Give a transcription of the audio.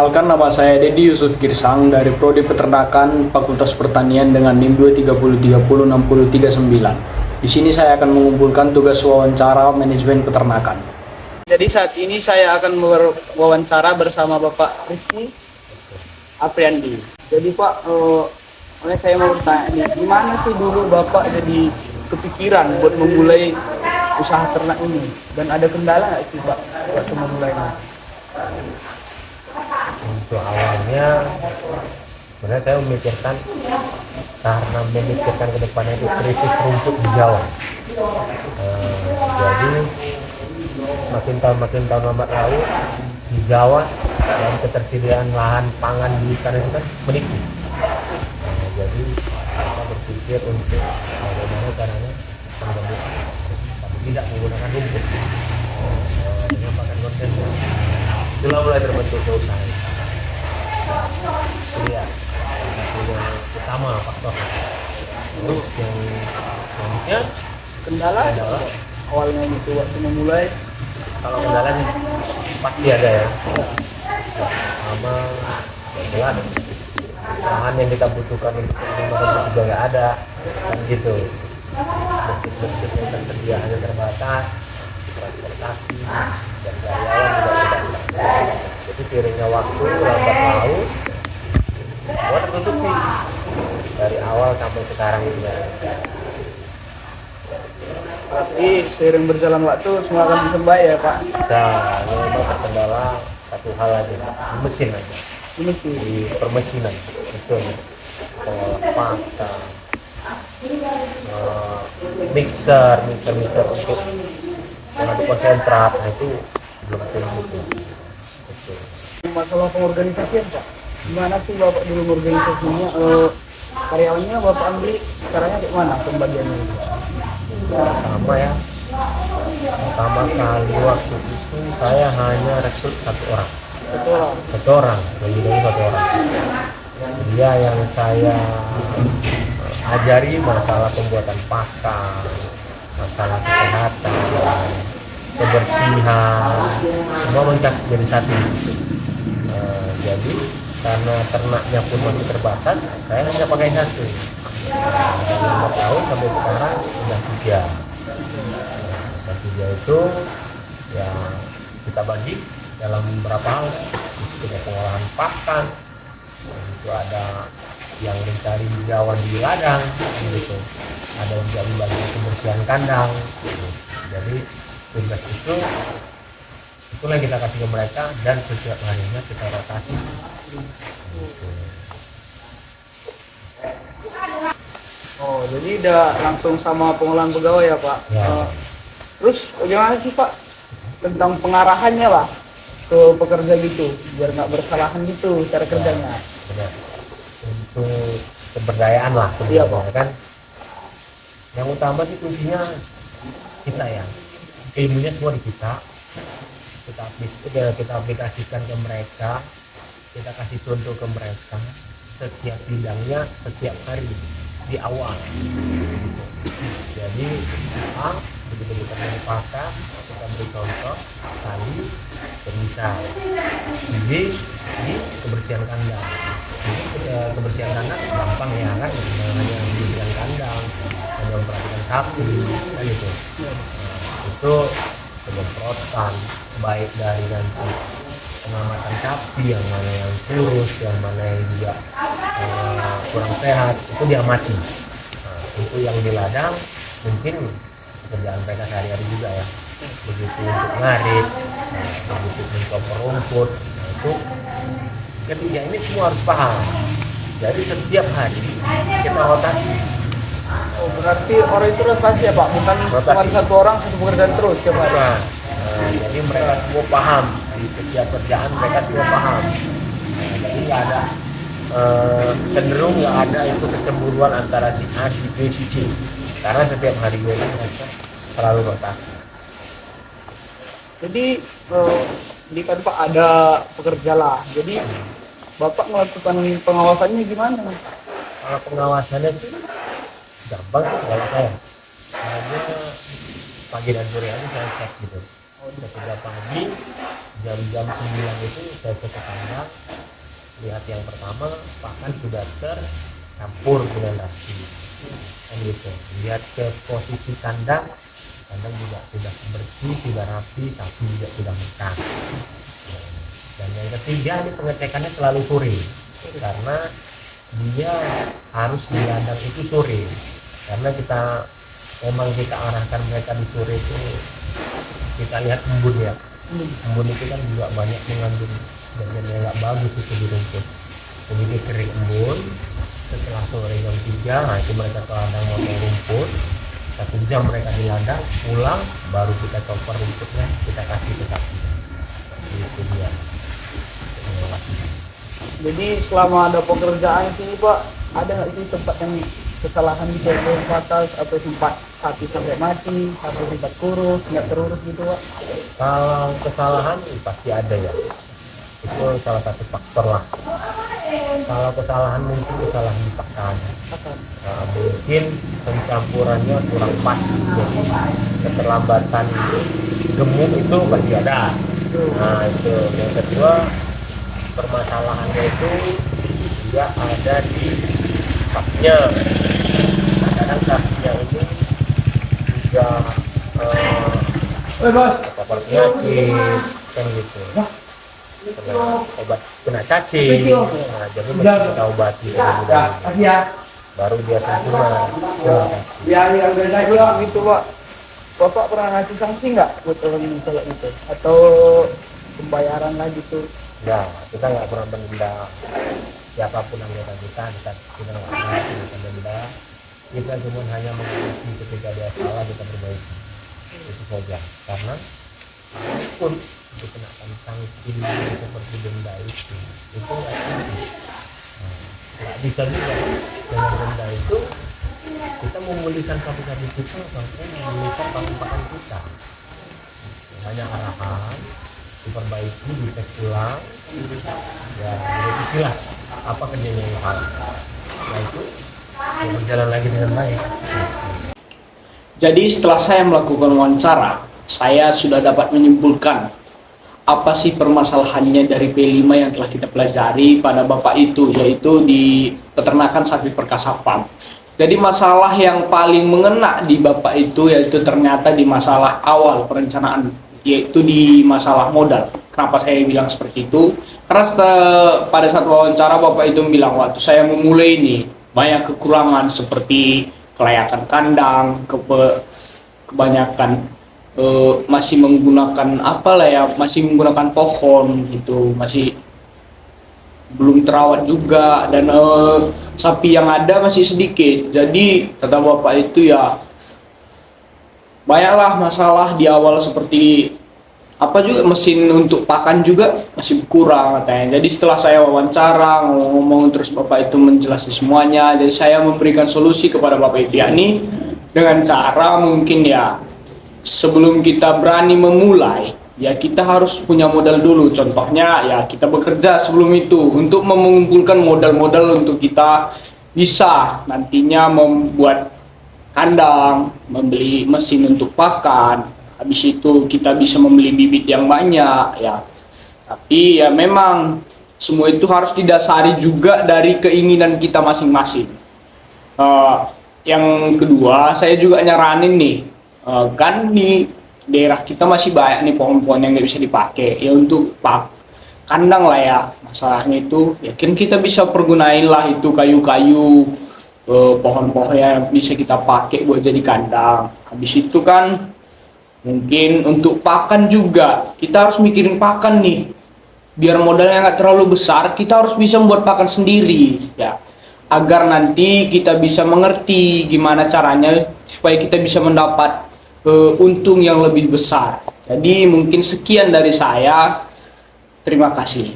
Perkenalkan, nama saya Dedi Yusuf Girsang dari Prodi Peternakan Fakultas Pertanian dengan NIM 230306339. Di sini saya akan mengumpulkan tugas wawancara manajemen peternakan. Jadi saat ini saya akan berwawancara bersama Bapak Rizky Apriandi. Jadi Pak, saya mau bertanya, gimana sih dulu Bapak jadi kepikiran buat memulai usaha ternak ini? Dan ada kendala nggak sih Pak waktu memulainya? Untuk awalnya sebenarnya saya memikirkan ke depannya itu krisis rumput di Jawa. Jadi makin tahun lambat laun di Jawa dan ketersediaan lahan pangan di sana itu kan menipis. Jadi kita berpikir untuk bagaimana caranya menggabung tapi tidak menggunakan rumput dengan pakan konvensional. Itulah mulai terbentuk usaha. Iya, itu yang utama faktor. Terus yang selanjutnya Kendala awalnya itu waktu memulai. kalau kendala sih pasti ada ya. Sama jelas lahan yang kita butuhkan untuk membangun juga nggak ada kan gitu. Mesin yang tersedia hanya terbatas, transportasi dan karyawan juga tidak ada. Jadi seiringnya waktu lambat laun semua tertutupi dari awal sampai sekarang ini. Tapi seiring berjalan waktu semua akan terbaik ya Pak. Bisa, memang terkendala satu hal aja, di mesin aja, Ini sih. di permesinan itu pakan, mixer untuk mengaduk konsentrat, nah itu belum tentu itu. Masalah pengorganisasian Pak, gimana sih Bapak dulu organisasinya? Karyawannya Bapak ambil caranya kayak mana pembagiannya? Pertama ya, pertama kali waktu itu saya hanya rekrut satu orang, lebih dari satu orang. Dia yang saya ajari masalah pembuatan pakan, masalah kesehatan, kebersihan, semua mencakup jadi satu di situ. Jadi karena ternaknya pun masih terbatas, saya hanya pakai satu. 5 tahun sampai sekarang sudah 3. Dan 3 itu ya kita bagi dalam beberapa hal. Itu pengolahan pakan, itu ada yang mencari hijauan di ladang, gitu. Ada yang jadi bagian pembersihan kandang. Gitu. Jadi tugas itu itulah yang kita kasih ke mereka dan setiap harinya kita rotasi. Gitu. Oh, jadi udah langsung sama pengolahan pegawai ya Pak? Ya. Terus bagaimana sih Pak tentang pengarahannya lah ke pekerja gitu, biar nggak bersalahan gitu cara kerjanya? Benar. Untuk pemberdayaan lah Iya, sebenarnya Pak. kan yang utama sih kuncinya kita ya, ilmunya semua di kita aplikasikan ke mereka, kita kasih contoh ke mereka setiap bidangnya setiap hari di awal. Jadi begitu kita pakan kita beri contoh tadi misal ini kebersihan kandang. Jadi kebersihan kandang gampang ya kan, hanya kebersihan kandang, hanya memperhatikan sapi kan itu. Itu penyemprotan baik dari nanti pengamatan sapi yang mana yang kurus, yang mana yang juga kurang sehat itu diamati. Itu yang di ladang mungkin pekerjaan mereka sehari-hari juga ya. Begitu untuk ngarit, begitu mencopot rumput, itu ketiga ini semua harus paham. Jadi setiap hari kita rotasi. Oh, berarti orang itu rotasi ya Pak, bukan Rotasi. cuma satu orang satu pekerjaan terus tiap hari? Jadi mereka semua paham di setiap kerjaan, mereka semua paham. Jadi nggak ada cenderung nggak ada itu kecemburuan antara si A, si B, si C, karena setiap hari mereka selalu rotasi. Jadi di kan Pak ada pekerja lah, jadi Bapak melakukan pengawasannya gimana? Kalau pengawasannya sih gampang sih kalau saya hanya pagi dan sore aja saya cek gitu. jam 3 pagi, jam 9 itu saya cek ke kandang, lihat yang pertama pakan sudah tercampur dengan nasi, kan gitu. Lihat ke posisi kandang, kandang juga sudah bersih, sudah rapi, sapi juga sudah makan. Dan yang ketiga, ini pengecekannya selalu sore, karena dia harus di ladang itu sore, karena memang kita arahkan mereka di sore itu. Kita lihat embun ya, embun itu kan juga banyak mengandung bagian yang nggak bagus itu di rumput. Begitu kering embun, setelah sore jam 3, nah itu mereka ke ladang motong rumput. 1 jam mereka di ladang, pulang baru kita chopper rumputnya, kita kasih ke sapi. Itu dia. Jadi selama ada pekerjaan sini Pak, ada nggak sih tempat yang kesalahan di jalan fatal atau tempat sapi sampai mati, atau tempat kurus, nggak terurus gitu Pak? Kalau kesalahan pasti ada ya, itu salah satu faktor lah. Kalau kesalahan mungkin kesalahan di pakan, mungkin pencampurannya kurang pas, jadi keterlambatan gemuk itu pasti ada. Nah itu yang kedua, permasalahannya itu dia ada di paknya. Kadang sapinya ini juga apa penyakit kan gitu, kena obat, kena cacing. Nah, jadi mesti kita obati baru dia sempurna. Ya bilang gitu Pak. Bapak pernah ngasih sanksi nggak buat orang yang salah itu? Atau pembayaran lah gitu? Ya, kita nggak pernah mendenda siapapun anggota kita nggak pernah mendenda. Kita cuma hanya mengawasi ketika dia salah, kita perbaiki, itu saja. Karena pun dikenakan sanksi seperti denda itu nggak bisa juga. Dengan denda itu kita memulihkan sapi-sapi kita sampai memulihkan pakan kita. Hanya arahan, diperbaiki, dicek ulang, ya direvisi lah apa kerjanya yang salah. Nah itu ya berjalan lagi dengan baik. Jadi setelah saya melakukan wawancara, saya sudah dapat menyimpulkan apa sih permasalahannya dari P5 yang telah kita pelajari pada Bapak itu, yaitu di peternakan sapi perkasa farm. Jadi masalah yang paling mengena di Bapak itu yaitu ternyata di masalah awal perencanaan, yaitu di masalah modal. Kenapa saya bilang seperti itu? Karena pada saat wawancara Bapak itu bilang, waktu saya memulai ini banyak kekurangan seperti kelayakan kandang, kebanyakan masih menggunakan masih menggunakan pohon gitu, masih belum terawat juga, dan sapi yang ada masih sedikit. Jadi kata Bapak itu ya banyaklah masalah di awal, seperti juga mesin untuk pakan juga masih kurang katanya. Jadi setelah saya wawancara ngomong terus Bapak itu menjelaskan semuanya, jadi saya memberikan solusi kepada Bapak itu, yakni dengan cara mungkin ya sebelum kita berani memulai ya kita harus punya modal dulu. Contohnya ya kita bekerja sebelum itu untuk mengumpulkan modal-modal untuk kita bisa nantinya membuat kandang, membeli mesin untuk pakan. Habis itu kita bisa membeli bibit yang banyak ya. Tapi ya memang semua itu harus didasari juga dari keinginan kita masing-masing. Yang kedua, saya juga nyaranin nih, kan di daerah kita masih banyak nih pohon-pohon yang nggak bisa dipakai ya untuk kandang lah ya. Masalahnya itu ya kan kita bisa pergunain lah itu kayu-kayu, pohon-pohon yang bisa kita pakai buat jadi kandang. Habis itu kan mungkin untuk pakan juga kita harus mikirin pakan nih, biar modalnya nggak terlalu besar. Kita harus bisa membuat pakan sendiri ya, agar nanti kita bisa mengerti gimana caranya supaya kita bisa mendapat untung yang lebih besar. Jadi mungkin sekian dari saya, terima kasih.